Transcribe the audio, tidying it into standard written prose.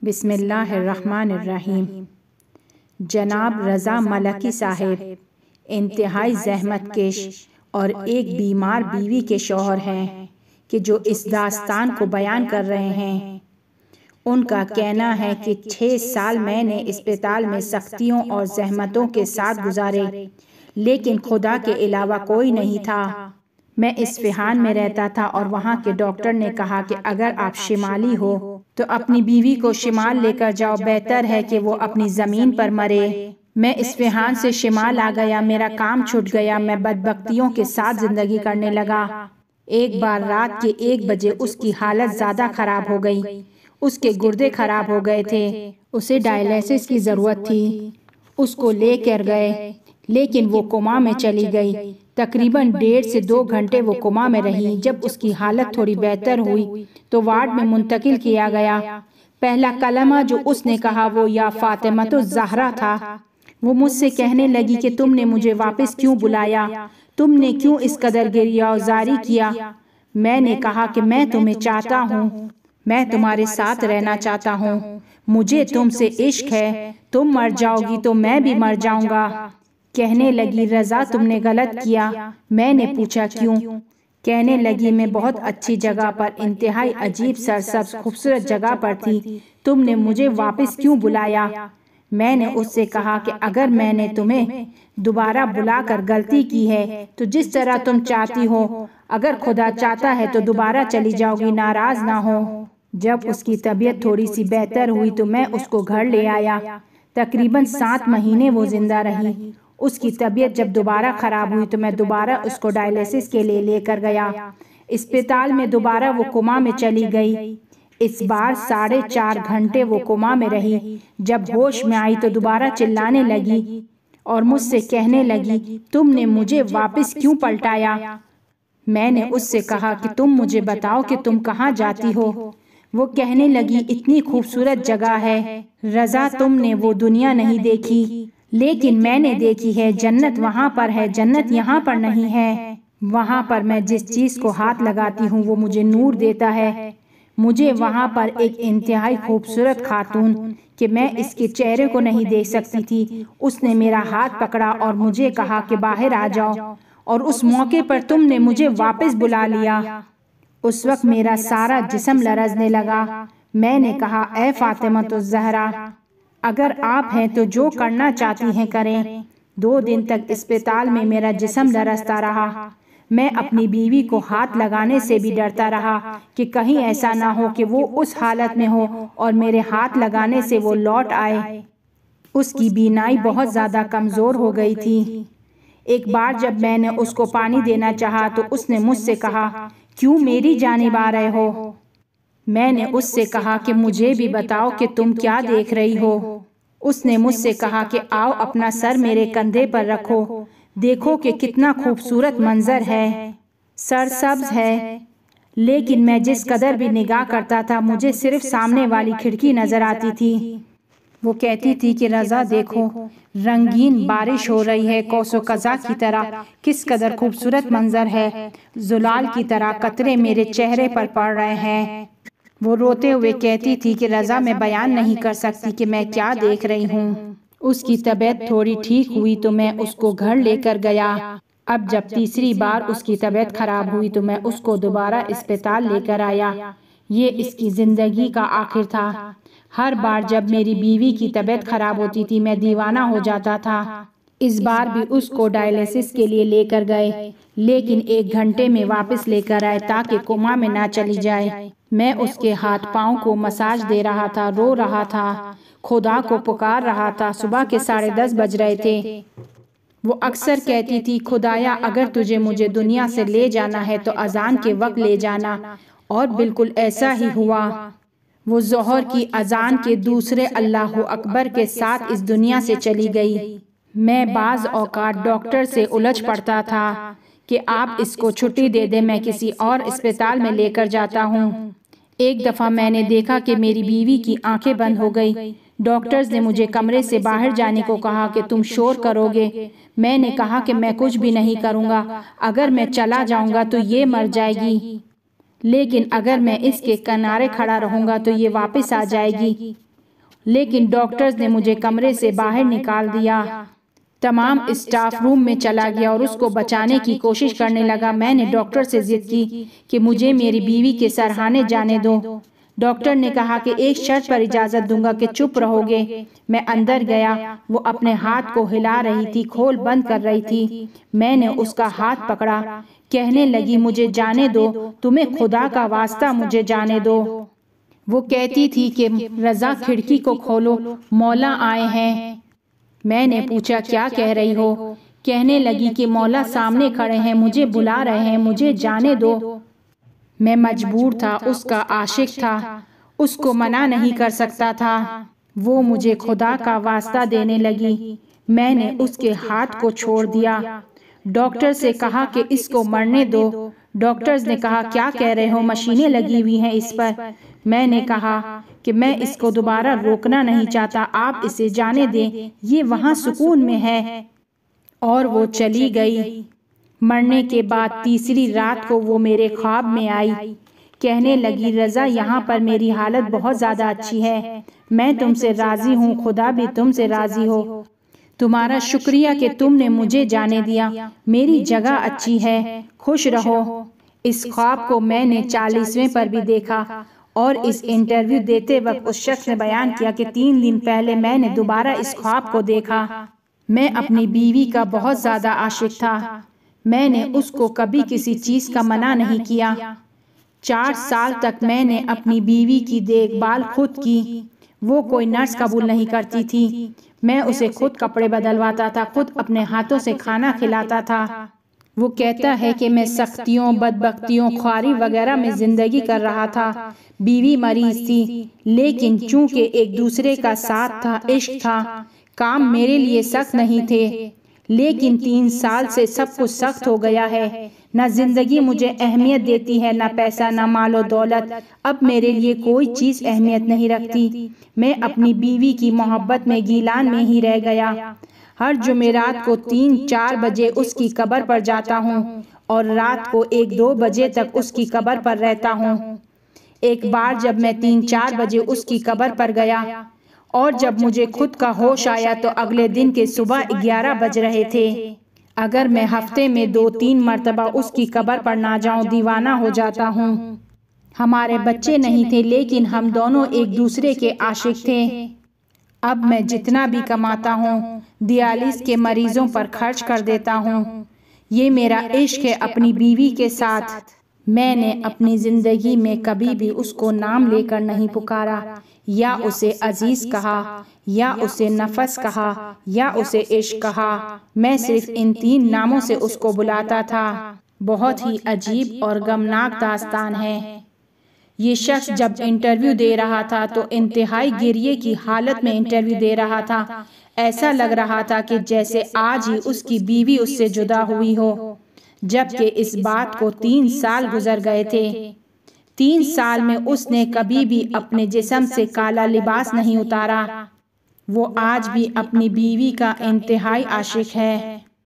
بسم اللہ الرحمن الرحیم۔ جناب رضا ملکی صاحب انتہائی زحمت کش اور ایک بیمار بیوی کے شوہر ہیں کہ جو اس داستان کو بیان کر رہے ہیں۔ ان کا کہنا ہے کہ 6 سال میں نے اسپتال میں سختیوں اور زحمتوں کے ساتھ گزارے، لیکن خدا کے علاوہ کوئی نہیں تھا۔ میں اصفہان میں رہتا تھا اور وہاں کے ڈاکٹر نے کہا کہ اگر آپ شمالی ہو تو اپنی بیوی کو شمال لے کر جاؤ، بہتر ہے کہ وہ اپنی زمین پر مرے۔ میں اصفہان سے شمال آ گیا، میرا کام چھوٹ گیا، میں بدبختیوں کے ساتھ زندگی کرنے لگا۔ ایک بار رات کے 1 بجے اس کی حالت زیادہ خراب ہو گئی، اس کے گردے خراب ہو گئے تھے، اسے ڈائلیسس کی ضرورت تھی۔ اس کو لے کر گئے لیکن وہ کوما میں چلی گئی۔ تقریباً 1.5 سے 2 گھنٹے وہ کوما میں رہی۔ جب اس کی حالت تھوڑی بہتر ہوئی تو وارڈ میں منتقل کیا گیا۔ پہلا کلمہ جو اس نے کہا وہ یا فاطمۃ الزہرا تھا۔ وہ مجھ سے کہنے لگی کہ تم نے مجھے واپس کیوں بلایا، تم نے کیوں اس قدر گریہ زاری کیا؟ میں نے کہا کہ میں تمہیں چاہتا ہوں، میں تمہارے ساتھ رہنا چاہتا ہوں، مجھے تم سے عشق ہے، تم مر جاؤ گی تو میں بھی مر جاؤں گا۔ کہنے لگی رضا تم نے غلط کیا۔ میں نے پوچھا کیوں؟ کہنے لگی میں بہت اچھی جگہ پر، انتہائی عجیب سرسبز خوبصورت جگہ پر تھی، تم نے مجھے واپس کیوں بلایا؟ میں نے اس سے کہا کہ اگر میں نے تمہیں دوبارہ بلا کر غلطی کی ہے تو جس طرح تم چاہتی ہو، اگر خدا چاہتا ہے تو دوبارہ چلی جاؤ گی، ناراض نہ ہو۔ جب اس کی طبیعت تھوڑی سی بہتر ہوئی تو میں اس کو گھر لے آیا۔ تقریباً 7 مہینے وہ زندہ رہی۔ اس کی طبیعت جب دوبارہ خراب ہوئی تو میں دوبارہ اس کو ڈائلیسس کے لیے لے کر گیا۔ اسپتال میں دوبارہ وہ کوما میں چلی گئی۔ اس بار 4.5 گھنٹے وہ کوما میں رہی۔ جب ہوش میں آئی تو دوبارہ چلانے لگی اور مجھ سے کہنے لگی تم نے مجھے واپس کیوں پلٹایا؟ میں نے اس سے کہا کہ تم مجھے بتاؤ کہ تم کہاں جاتی ہو؟ وہ کہنے لگی اتنی خوبصورت جگہ ہے رضا، تم نے وہ دنیا نہیں دیکھی، لیکن میں نے دیکھی ہے۔ جنت وہاں پر ہے، جنت یہاں پر نہیں ہے۔ وہاں پر میں جس چیز کو ہاتھ لگاتی ہوں وہ مجھے نور دیتا ہے۔ مجھے وہاں پر ایک انتہائی خوبصورت خاتون کہ میں اس کے چہرے کو نہیں دیکھ سکتی تھی، اس نے میرا ہاتھ پکڑا اور مجھے کہا کہ باہر آ جاؤ، اور اس موقع پر تم نے مجھے واپس بلا لیا۔ اس وقت میرا سارا جسم لرزنے لگا۔ میں نے کہا اے فاطمۃ الزہرا، اگر آپ ہیں تو جو کرنا چاہتی ہیں کریں۔ 2 دن تک اسپتال میں میرا جسم لرزتا رہا۔ میں اپنی بیوی کو ہاتھ لگانے سے بھی ڈرتا رہا کہ کہیں ایسا نہ ہو کہ وہ اس حالت میں ہو اور میرے ہاتھ لگانے سے وہ لوٹ آئے۔ اس کی بینائی بہت زیادہ کمزور ہو گئی تھی۔ ایک بار جب میں نے اس کو پانی دینا چاہا تو اس نے مجھ سے کہا کیوں میری جانب آ رہے ہو؟ میں نے اس سے کہا کہ مجھے بھی بتاؤ کہ تم کیا دیکھ رہی ہو۔ اس نے مجھ سے کہا کہ آؤ اپنا سر میرے کندھے پر رکھو، دیکھو کہ کتنا خوبصورت منظر ہے، سرسبز ہے۔ لیکن میں جس قدر بھی نگاہ کرتا تھا مجھے صرف سامنے والی کھڑکی نظر آتی تھی۔ وہ کہتی تھی کہ رضا دیکھو رنگین بارش ہو رہی ہے، قوس و قزح کی طرح، کس قدر خوبصورت منظر ہے، زلال کی طرح قطرے میرے چہرے پر پڑ رہے ہیں۔ وہ روتے ہوئے کہتی تھی کہ رضا میں بیان نہیں کر سکتی کہ میں کیا دیکھ رہی ہوں۔ اس کی طبیعت تھوڑی ٹھیک ہوئی تو میں اس کو گھر لے کر گیا۔ اب جب تیسری بار اس کی طبیعت خراب ہوئی تو میں اس کو دوبارہ اسپتال لے کر آیا۔ یہ اس کی زندگی کا آخر تھا۔ ہر بار جب میری بیوی کی طبیعت خراب ہوتی تھی میں دیوانہ ہو جاتا تھا۔ اس بار بھی اس کو ڈائلیسس کے لیے لے کر گئے، لیکن 1 گھنٹے میں واپس لے کر آئے تاکہ کوما میں نہ چلی جائے۔ میں اس کے ہاتھ پاؤں کو مساج دے رہا تھا، رو رہا تھا، خدا کو پکار رہا تھا۔ صبح کے 10:30 بج رہے تھے۔ وہ اکثر کہتی تھی خدایا اگر تجھے مجھے دنیا سے لے جانا ہے تو اذان کے وقت لے جانا، اور بالکل ایسا ہی ہوا۔ وہ ظہر کی اذان کے دوسرے اللہ اکبر کے ساتھ اس دنیا سے چلی گئی۔ میں بعض اوقات ڈاکٹر سے الجھ پڑتا تھا کہ آپ اس کو چھٹی دے دیں، میں کسی اور اسپتال میں لے کر جاتا ہوں۔ ایک دفعہ میں نے دیکھا کہ میری بیوی کی آنکھیں بند ہو گئی۔ ڈاکٹرز نے مجھے کمرے سے باہر جانے کو کہا کہ تم شور کرو گے۔ میں نے کہا کہ میں کچھ بھی نہیں کروں گا، اگر میں چلا جاؤں گا تو یہ مر جائے گی، لیکن اگر میں اس کے کنارے کھڑا رہوں گا تو یہ واپس آ جائے گی۔ لیکن ڈاکٹرز نے مجھے کمرے سے باہر نکال دیا۔ تمام اسٹاف روم میں چلا گیا اور اس کو بچانے کی کوشش کرنے لگا۔ میں نے ڈاکٹر سے ضد کی کہ مجھے میری بیوی کے سرحانے جانے دو۔ ڈاکٹر نے کہا کہ ایک شرط پر اجازت دوں گا کہ چپ رہو گے۔ میں اندر گیا، وہ اپنے ہاتھ کو ہلا رہی تھی، کھول بند کر رہی تھی۔ میں نے اس کا ہاتھ پکڑا، کہنے لگی مجھے جانے دو، تمہیں خدا کا واسطہ مجھے جانے دو۔ وہ کہتی تھی کہ رضا کھڑکی کو کھولو، مولا آئے ہیں۔ میں نے پوچھا کیا کہہ رہی ہو؟ کہنے لگی کہ مولا سامنے کھڑے ہیں، مجھے بلا رہے ہیں، مجھے جانے دو۔ میں مجبور تھا، اس کا عاشق تھا، اس کو منع نہیں کر سکتا تھا۔ وہ مجھے خدا کا واسطہ دینے لگی۔ میں نے اس کے ہاتھ کو چھوڑ دیا۔ ڈاکٹر سے کہا کہ اس کو مرنے دو۔ ڈاکٹرز نے کہا کیا کہہ رہے ہو، مشینیں لگی ہوئی ہیں اس پر۔ میں نے کہا کہ میں اس کو دوبارہ روکنا نہیں چاہتا، آپ اسے جانے دیں، یہ وہاں سکون میں ہے۔ اور وہ چلی گئی۔ مرنے کے بعد تیسری رات کو وہ میرے خواب میں آئی، کہنے لگی رضا یہاں پر میری حالت بہت زیادہ اچھی ہے، میں تم سے راضی ہوں، خدا بھی تم سے راضی ہو، تمہارا شکریہ کہ تم نے مجھے جانے دیا، میری جگہ اچھی ہے، خوش رہو۔ اس خواب کو میں نے 40ویں پر بھی دیکھا، اور اس انٹرویو دیتے وقت اس شخص نے بیان کیا کہ 3 دن پہلے میں نے دوبارہ اس خواب کو دیکھا۔ میں اپنی بیوی کا بہت زیادہ عاشق تھا، میں نے اس کو کبھی کسی چیز کا منع نہیں کیا۔ 4 سال تک میں نے اپنی بیوی کی دیکھ بھال خود کی، وہ کوئی نرس قبول نہیں کرتی تھی، میں اسے خود کپڑے بدلواتا تھا، خود اپنے ہاتھوں سے کھانا کھلاتا تھا۔ وہ کہتا ہے کہ میں سختیوں، بدبختیوں، خواری وغیرہ میں زندگی کر رہا تھا، بیوی مریض تھی، لیکن چونکہ ایک دوسرے کا ساتھ تھا، عشق تھا، کام میرے لیے سخت نہیں تھے، لیکن 3 سال سے سب کچھ سخت ہو گیا ہے، نہ زندگی مجھے اہمیت دیتی ہے، نہ پیسہ، نہ مال و دولت، اب میرے لیے کوئی چیز اہمیت نہیں رکھتی، میں اپنی بیوی کی محبت میں گیلان میں ہی رہ گیا۔ ہر جمعرات کو 3-4 بجے اس کی قبر پر جاتا ہوں، اور رات کو 1-2 بجے تک اس کی قبر پر رہتا ہوں۔ ایک بار جب میں 3-4 بجے اس کی قبر پر گیا، اور جب مجھے خود کا ہوش آیا تو اگلے دن کے صبح 11 بج رہے تھے۔ اگر میں ہفتے میں 2-3 مرتبہ اس کی قبر پر نہ جاؤں دیوانہ ہو جاتا ہوں۔ ہمارے بچے نہیں تھے، لیکن ہم دونوں ایک دوسرے کے عاشق تھے۔ اب میں جتنا بھی کماتا ہوں دیالیس کے مریضوں پر خرچ کر دیتا ہوں۔ یہ میرا عشق ہے اپنی بیوی کے ساتھ۔ میں نے اپنی زندگی میں کبھی بھی اس کو نام لے کر نہیں پکارا، یا اسے عزیز کہا، یا اسے نفس کہا، یا اسے عشق کہا، میں صرف ان 3 ناموں سے اس کو بلاتا تھا۔ بہت ہی عجیب اور غمناک داستان ہے۔ یہ شخص جب انٹرویو دے رہا تھا تو انتہائی گریے کی حالت میں انٹرویو دے رہا تھا، ایسا لگ رہا تھا کہ جیسے آج ہی اس کی بیوی اس سے جدا ہوئی ہو، جبکہ اس بات کو 3 سال گزر گئے تھے۔ 3 سال میں اس نے کبھی بھی اپنے جسم سے کالا لباس نہیں اتارا۔ وہ آج بھی اپنی بیوی کا انتہائی عاشق ہے۔